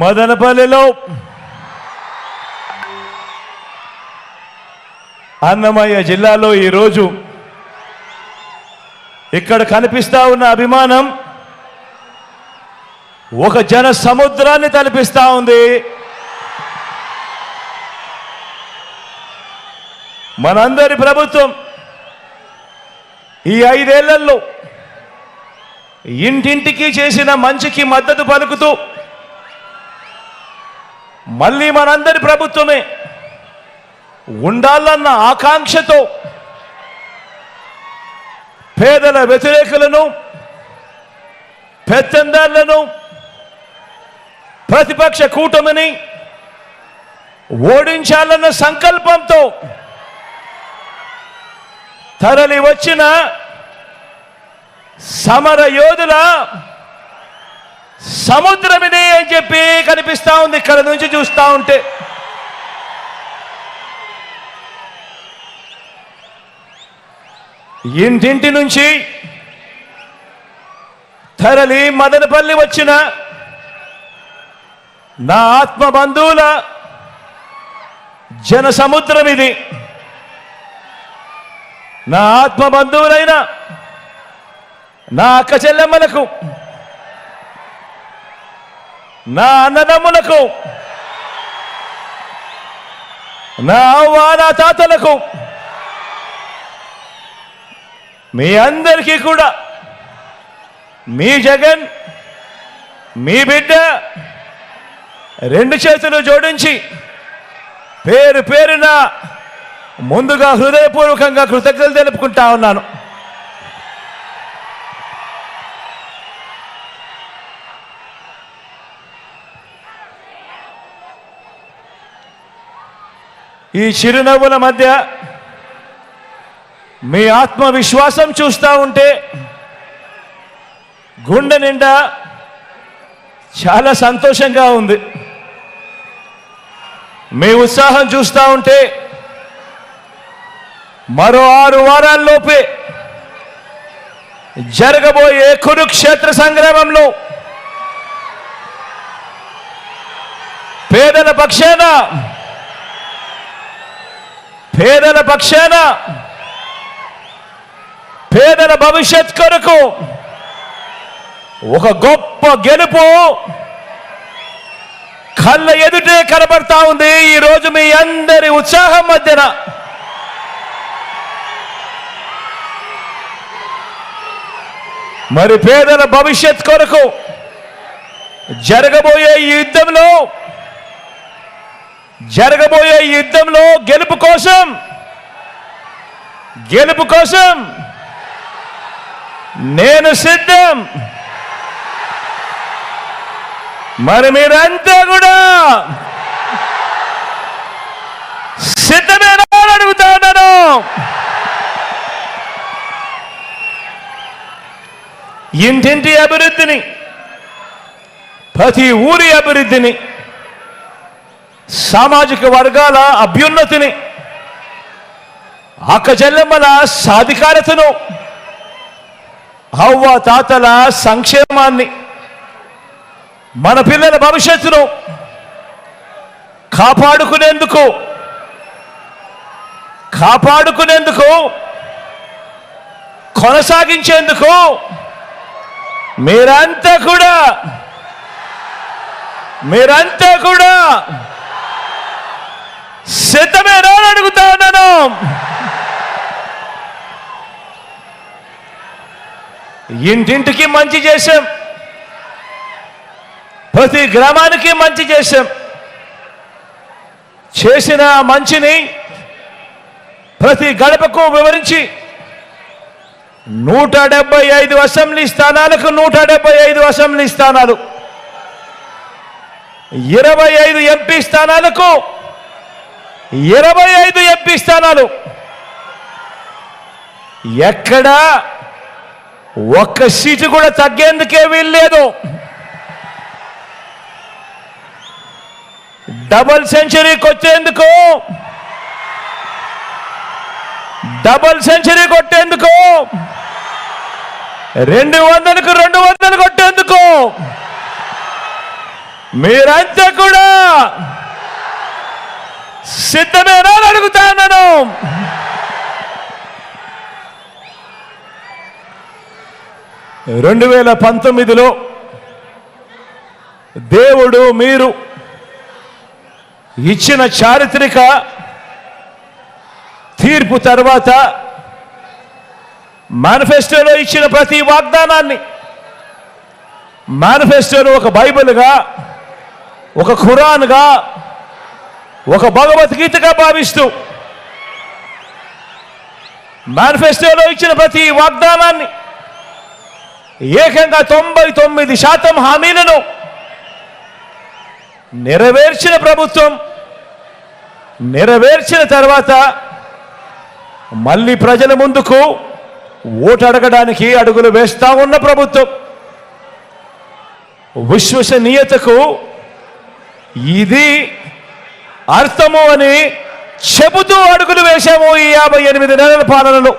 మదనపల్లిలో అన్నమయ్య జిల్లాలో ఈరోజు ఇక్కడ కనిపిస్తా ఉన్న అభిమానం ఒక జన సముద్రాన్ని తలపిస్తా ఉంది. మనందరి ప్రభుత్వం ఈ 5 ఏళ్లలో ఇంటింటికి చేసిన మంచికి మద్దతు పలుకుతూ మళ్ళీ మనందరి ప్రభుత్వమే ఉండాలన్న ఆకాంక్షతో పేదల వ్యతిరేకులను, పెత్తందారులను, ప్రతిపక్ష కూటమిని ఓడించాలన్న సంకల్పంతో తరలి వచ్చిన సమర యోధుల సముద్రమిదే అని చెప్పి కనిపిస్తా ఉంది ఇక్కడ నుంచి చూస్తా ఉంటే. ఇంటింటి నుంచి తరలి మదనపల్లి వచ్చిన నా ఆత్మ బంధువుల జన సముద్రం ఇది. నా ఆత్మ బంధువులైన నా అక్క చెల్లెమ్మలకు, నా అన్నదమ్ములకు, నా అవ్వ నా తాతలకు, మీ అందరికీ కూడా మీ జగన్, మీ బిడ్డ 2 చేతులు జోడించి పేరు పేరున ముందుగా హృదయపూర్వకంగా కృతజ్ఞతలు తెలుపుకుంటా ఉన్నాను. ఈ చిరునవ్వుల మధ్య మీ ఆత్మవిశ్వాసం చూస్తూ ఉంటే గుండె నిండా చాలా సంతోషంగా ఉంది. మీ ఉత్సాహం చూస్తూ ఉంటే మరో 6 వారాల్లోపే జరగబోయే కురుక్షేత్ర సంగ్రామంలో పేదల పక్షాన పేదల భవిష్యత్ కొరకు ఒక గొప్ప గెలుపు కళ్ళ ఎదుటే కనబడతా ఉంది. ఈరోజు మీ అందరి ఉత్సాహం మధ్యన మరి పేదల భవిష్యత్ కొరకు జరగబోయే ఈ యుద్ధంలో గెలుపు కోసం నేను సిద్ధం. మరి మీరంతా కూడా సిద్ధమేనా అని అడుగుతా ఉన్నాను. ఇంటింటి అభివృద్ధిని, ప్రతి ఊరి అభివృద్ధిని, సామాజిక వర్గాల అభ్యున్నతిని, అక్క చెల్లెమ్మల సాధికారతను, అవ్వ తాతల సంక్షేమాన్ని, మన పిల్లల భవిష్యత్తును కాపాడుకునేందుకు కొనసాగించేందుకు మీరంతా కూడా సిద్ధమేనా అని అడుగుతా ఉన్నాను. ఇంటింటికి మంచి చేశాం, ప్రతి గ్రామానికి మంచి చేశాం. చేసిన మంచిని ప్రతి గడపకు వివరించి 175 అసెంబ్లీ స్థానాలకు 175 అసెంబ్లీ స్థానాలు, 25 ఎంపీ స్థానాలకు 25 ఎంపీ స్థానాలు. ఎక్కడ ఒక్క సీటు కూడా తగ్గేందుకే వీల్లేదు. డబుల్ సెంచరీ కొట్టేందుకు, కొట్టేందుకు 200కు 200 కొట్టేందుకు మీరంతా కూడా సిద్ధమేనా అని అడుగుతాను. రెండు 2019లో దేవుడు మీరు ఇచ్చిన చారిత్రక తీర్పు తర్వాత మేనిఫెస్టోలో ఇచ్చిన ప్రతి వాగ్దానాన్ని, మేనిఫెస్టోను ఒక బైబిల్గా, ఒక ఖురాన్గా, ఒక భగవద్గీతగా భావిస్తూ మేనిఫెస్టోలో ఇచ్చిన ప్రతి వాగ్దానాన్ని ఏకంగా 99% హామీలను నెరవేర్చిన ప్రభుత్వం, నెరవేర్చిన తర్వాత మళ్ళీ ప్రజల ముందుకు ఓటు అడగడానికి అడుగులు వేస్తా ఉన్న ప్రభుత్వం. విశ్వసనీయతకు ఇది అర్థము అని చెబుతూ అడుగులు వేశాము ఈ 58 నెలల పాలనలో.